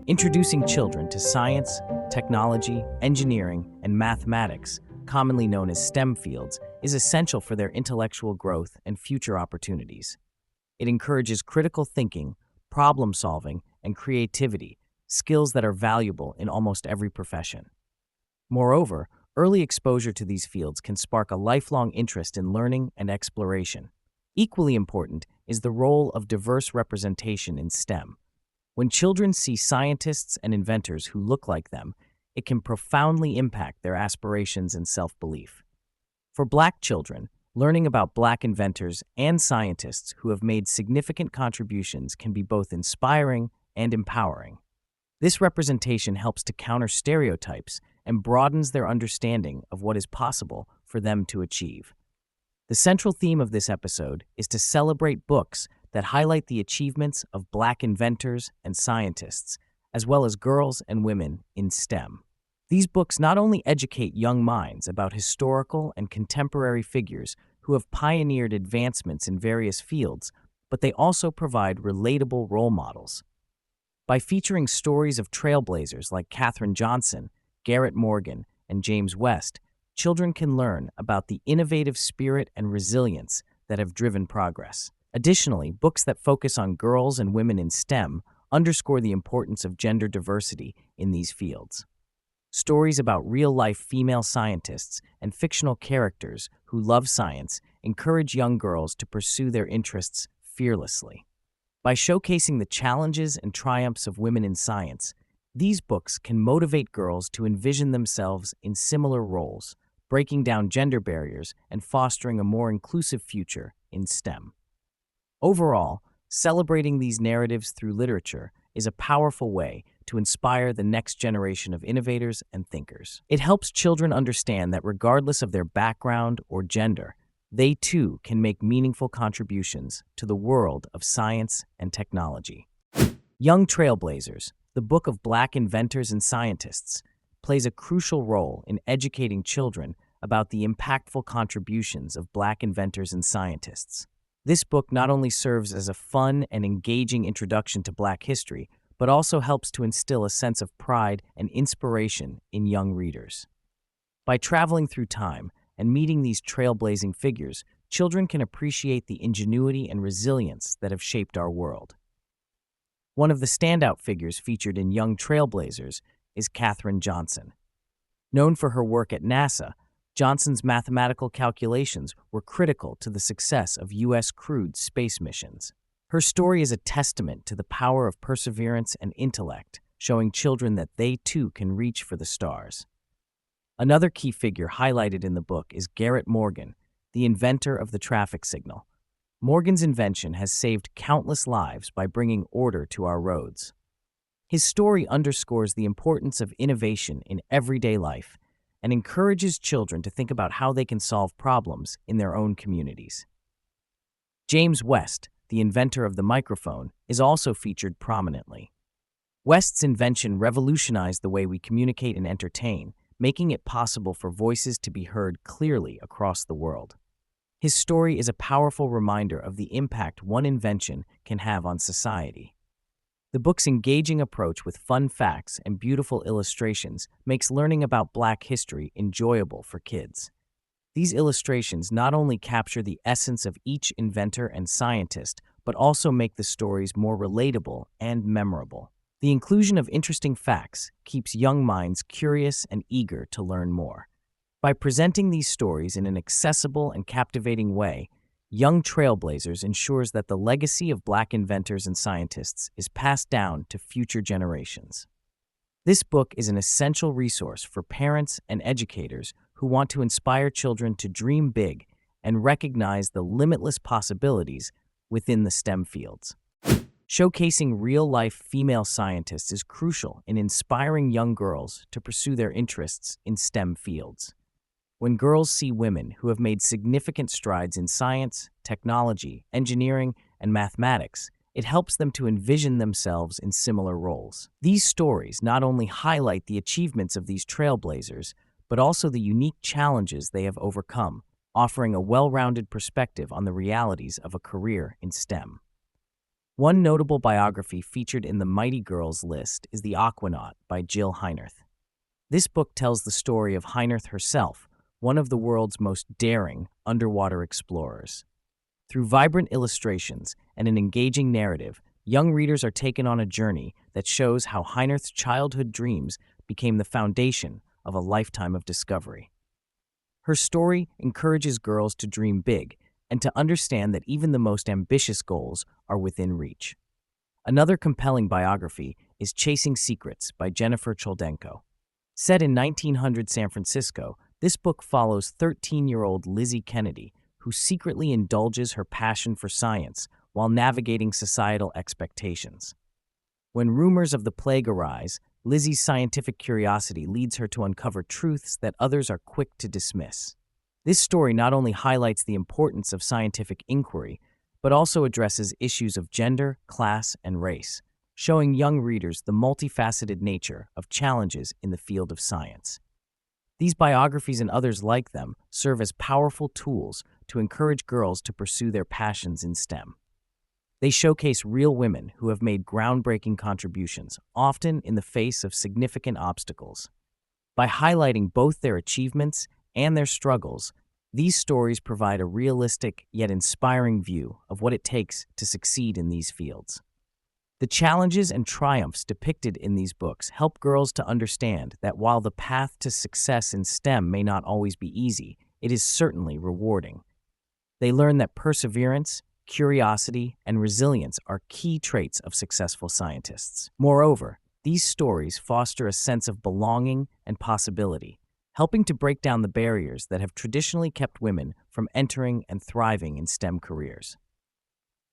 Introducing children to science, technology, engineering, and mathematics, commonly known as STEM fields, is essential for their intellectual growth and future opportunities. It encourages critical thinking, problem solving, and creativity, skills that are valuable in almost every profession. Moreover, early exposure to these fields can spark a lifelong interest in learning and exploration. Equally important is the role of diverse representation in STEM. When children see scientists and inventors who look like them, it can profoundly impact their aspirations and self-belief. For Black children, learning about Black inventors and scientists who have made significant contributions can be both inspiring and empowering. This representation helps to counter stereotypes and broadens their understanding of what is possible for them to achieve. The central theme of this episode is to celebrate books that highlight the achievements of Black inventors and scientists, as well as girls and women in STEM. These books not only educate young minds about historical and contemporary figures who have pioneered advancements in various fields, but they also provide relatable role models. By featuring stories of trailblazers like Katherine Johnson, Garrett Morgan, and James West, children can learn about the innovative spirit and resilience that have driven progress. Additionally, books that focus on girls and women in STEM underscore the importance of gender diversity in these fields. Stories about real-life female scientists and fictional characters who love science encourage young girls to pursue their interests fearlessly. By showcasing the challenges and triumphs of women in science, these books can motivate girls to envision themselves in similar roles, breaking down gender barriers and fostering a more inclusive future in STEM. Overall, celebrating these narratives through literature is a powerful way to inspire the next generation of innovators and thinkers. It helps children understand that regardless of their background or gender, they too can make meaningful contributions to the world of science and technology. Young Trailblazers, the book of Black inventors and scientists, plays a crucial role in educating children about the impactful contributions of Black inventors and scientists. This book not only serves as a fun and engaging introduction to Black history, but also helps to instill a sense of pride and inspiration in young readers. By traveling through time and meeting these trailblazing figures, children can appreciate the ingenuity and resilience that have shaped our world. One of the standout figures featured in Young Trailblazers is Katherine Johnson. Known for her work at NASA, Johnson's mathematical calculations were critical to the success of U.S. crewed space missions. Her story is a testament to the power of perseverance and intellect, showing children that they too can reach for the stars. Another key figure highlighted in the book is Garrett Morgan, the inventor of the traffic signal. Morgan's invention has saved countless lives by bringing order to our roads. His story underscores the importance of innovation in everyday life and encourages children to think about how they can solve problems in their own communities. James West, the inventor of the microphone, is also featured prominently. West's invention revolutionized the way we communicate and entertain, making it possible for voices to be heard clearly across the world. His story is a powerful reminder of the impact one invention can have on society. The book's engaging approach with fun facts and beautiful illustrations makes learning about Black history enjoyable for kids. These illustrations not only capture the essence of each inventor and scientist, but also make the stories more relatable and memorable. The inclusion of interesting facts keeps young minds curious and eager to learn more. By presenting these stories in an accessible and captivating way, Young Trailblazers ensures that the legacy of Black inventors and scientists is passed down to future generations. This book is an essential resource for parents and educators who want to inspire children to dream big and recognize the limitless possibilities within the STEM fields. Showcasing real-life female scientists is crucial in inspiring young girls to pursue their interests in STEM fields. When girls see women who have made significant strides in science, technology, engineering, and mathematics, it helps them to envision themselves in similar roles. These stories not only highlight the achievements of these trailblazers, but also the unique challenges they have overcome, offering a well-rounded perspective on the realities of a career in STEM. One notable biography featured in the Mighty Girls list is The Aquanaut by Jill Heinerth. This book tells the story of Heinerth herself, one of the world's most daring underwater explorers. Through vibrant illustrations and an engaging narrative, young readers are taken on a journey that shows how Heinerth's childhood dreams became the foundation of a lifetime of discovery. Her story encourages girls to dream big and to understand that even the most ambitious goals are within reach. Another compelling biography is Chasing Secrets by Jennifer Choldenko. Set in 1900 San Francisco, this book follows 13-year-old Lizzie Kennedy, who secretly indulges her passion for science while navigating societal expectations. When rumors of the plague arise, Lizzie's scientific curiosity leads her to uncover truths that others are quick to dismiss. This story not only highlights the importance of scientific inquiry, but also addresses issues of gender, class, and race, showing young readers the multifaceted nature of challenges in the field of science. These biographies and others like them serve as powerful tools to encourage girls to pursue their passions in STEM. They showcase real women who have made groundbreaking contributions, often in the face of significant obstacles. By highlighting both their achievements and their struggles, these stories provide a realistic yet inspiring view of what it takes to succeed in these fields. The challenges and triumphs depicted in these books help girls to understand that while the path to success in STEM may not always be easy, it is certainly rewarding. They learn that perseverance, curiosity, and resilience are key traits of successful scientists. Moreover, these stories foster a sense of belonging and possibility, helping to break down the barriers that have traditionally kept women from entering and thriving in STEM careers.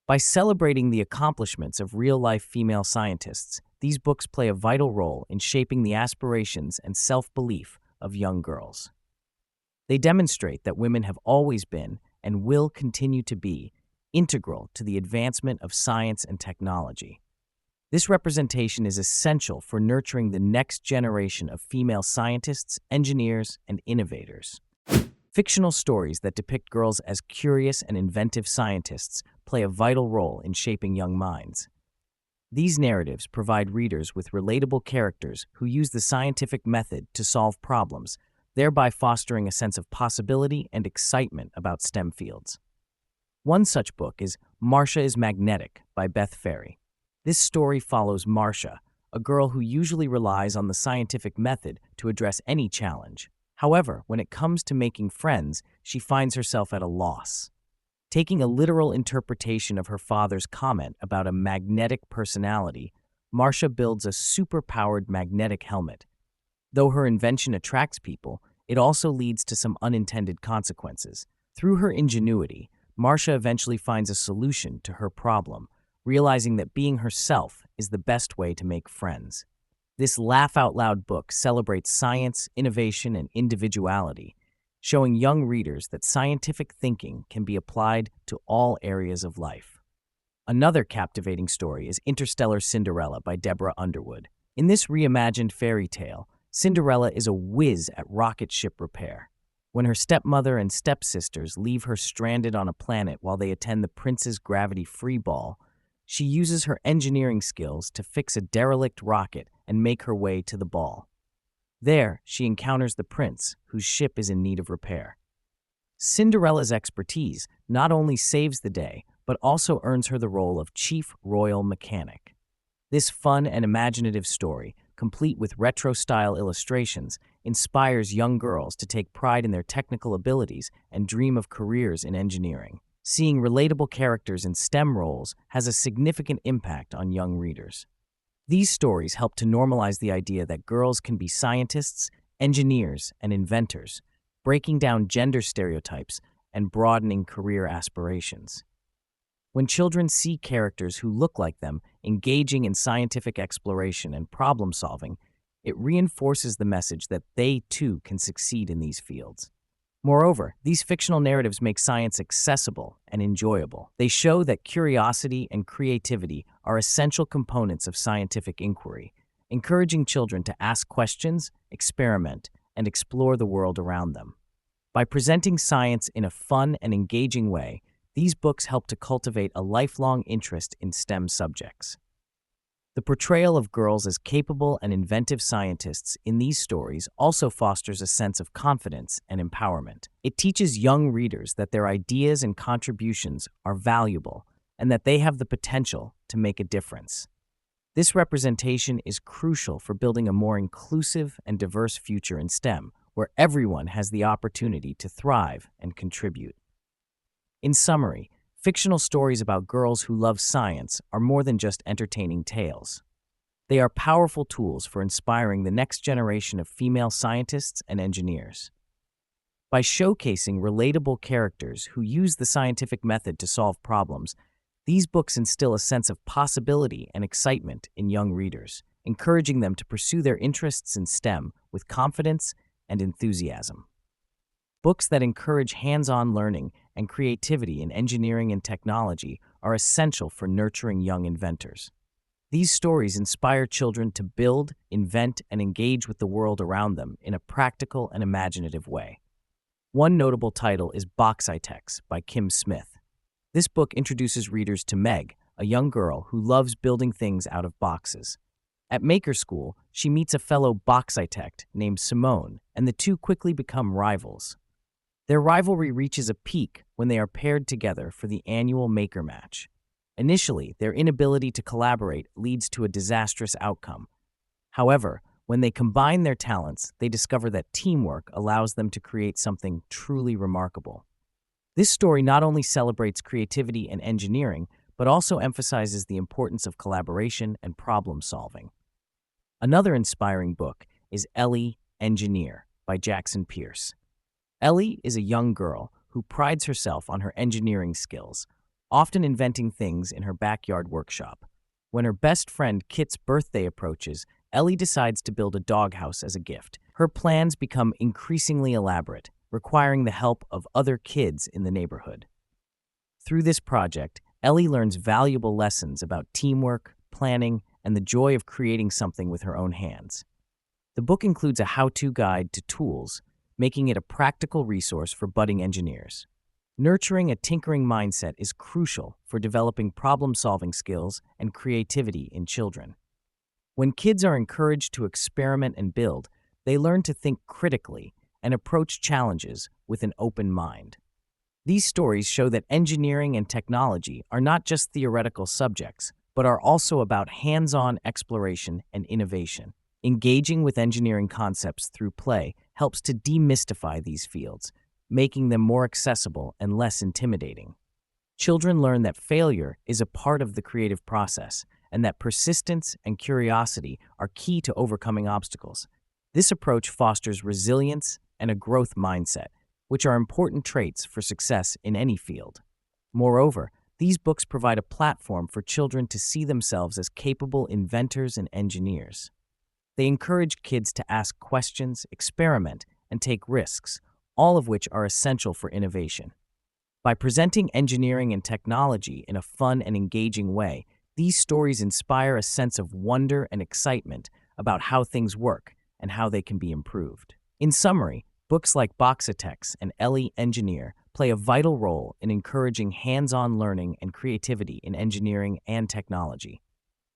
By celebrating the accomplishments of real-life female scientists, these books play a vital role in shaping the aspirations and self-belief of young girls. They demonstrate that women have always been, and will continue to be, integral to the advancement of science and technology. This representation is essential for nurturing the next generation of female scientists, engineers, and innovators. Fictional stories that depict girls as curious and inventive scientists play a vital role in shaping young minds. These narratives provide readers with relatable characters who use the scientific method to solve problems, thereby fostering a sense of possibility and excitement about STEM fields. One such book is Marcia is Magnetic by Beth Ferry. This story follows Marcia, a girl who usually relies on the scientific method to address any challenge. However, when it comes to making friends, she finds herself at a loss. Taking a literal interpretation of her father's comment about a magnetic personality, Marcia builds a super-powered magnetic helmet. Though her invention attracts people, it also leads to some unintended consequences. Through her ingenuity, Marcia eventually finds a solution to her problem, realizing that being herself is the best way to make friends. This laugh-out-loud book celebrates science, innovation, and individuality, showing young readers that scientific thinking can be applied to all areas of life. Another captivating story is Interstellar Cinderella by Deborah Underwood. In this reimagined fairy tale, Cinderella is a whiz at rocket ship repair. When her stepmother and stepsisters leave her stranded on a planet while they attend the prince's gravity-free ball, she uses her engineering skills to fix a derelict rocket and make her way to the ball. There, she encounters the prince, whose ship is in need of repair. Cinderella's expertise not only saves the day, but also earns her the role of chief royal mechanic. This fun and imaginative story, complete with retro-style illustrations, inspires young girls to take pride in their technical abilities and dream of careers in engineering. Seeing relatable characters in STEM roles has a significant impact on young readers. These stories help to normalize the idea that girls can be scientists, engineers, and inventors, breaking down gender stereotypes and broadening career aspirations. When children see characters who look like them engaging in scientific exploration and problem-solving, it reinforces the message that they too can succeed in these fields. Moreover, these fictional narratives make science accessible and enjoyable. They show that curiosity and creativity are essential components of scientific inquiry, encouraging children to ask questions, experiment, and explore the world around them. By presenting science in a fun and engaging way, These books help to cultivate a lifelong interest in STEM subjects. The portrayal of girls as capable and inventive scientists in these stories also fosters a sense of confidence and empowerment. It teaches young readers that their ideas and contributions are valuable and that they have the potential to make a difference. This representation is crucial for building a more inclusive and diverse future in STEM, where everyone has the opportunity to thrive and contribute. In summary, fictional stories about girls who love science are more than just entertaining tales. They are powerful tools for inspiring the next generation of female scientists and engineers. By showcasing relatable characters who use the scientific method to solve problems, these books instill a sense of possibility and excitement in young readers, encouraging them to pursue their interests in STEM with confidence and enthusiasm. Books that encourage hands-on learning and creativity in engineering and technology are essential for nurturing young inventors. These stories inspire children to build, invent, and engage with the world around them in a practical and imaginative way. One notable title is Boxitex by Kim Smith. This book introduces readers to Meg, a young girl who loves building things out of boxes. At Maker School, she meets a fellow boxitect named Simone, and the two quickly become rivals. Their rivalry reaches a peak when they are paired together for the annual Maker Match. Initially, their inability to collaborate leads to a disastrous outcome. However, when they combine their talents, they discover that teamwork allows them to create something truly remarkable. This story not only celebrates creativity and engineering, but also emphasizes the importance of collaboration and problem solving. Another inspiring book is Ellie, Engineer by Jackson Pierce. Ellie is a young girl who prides herself on her engineering skills, often inventing things in her backyard workshop. When her best friend Kit's birthday approaches, Ellie decides to build a doghouse as a gift. Her plans become increasingly elaborate, requiring the help of other kids in the neighborhood. Through this project, Ellie learns valuable lessons about teamwork, planning, and the joy of creating something with her own hands. The book includes a how-to guide to tools, making it a practical resource for budding engineers. Nurturing a tinkering mindset is crucial for developing problem-solving skills and creativity in children. When kids are encouraged to experiment and build, they learn to think critically and approach challenges with an open mind. These stories show that engineering and technology are not just theoretical subjects, but are also about hands-on exploration and innovation. Engaging with engineering concepts through play helps to demystify these fields, making them more accessible and less intimidating. Children learn that failure is a part of the creative process and that persistence and curiosity are key to overcoming obstacles. This approach fosters resilience and a growth mindset, which are important traits for success in any field. Moreover, these books provide a platform for children to see themselves as capable inventors and engineers. They encourage kids to ask questions, experiment, and take risks, all of which are essential for innovation. By presenting engineering and technology in a fun and engaging way, these stories inspire a sense of wonder and excitement about how things work and how they can be improved. In summary, books like Boxitex and Ellie, Engineer play a vital role in encouraging hands-on learning and creativity in engineering and technology.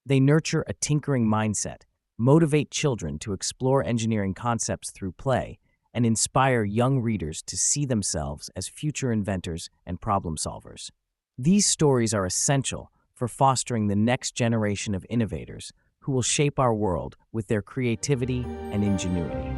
They nurture a tinkering mindset, motivate children to explore engineering concepts through play, and inspire young readers to see themselves as future inventors and problem solvers. These stories are essential for fostering the next generation of innovators who will shape our world with their creativity and ingenuity.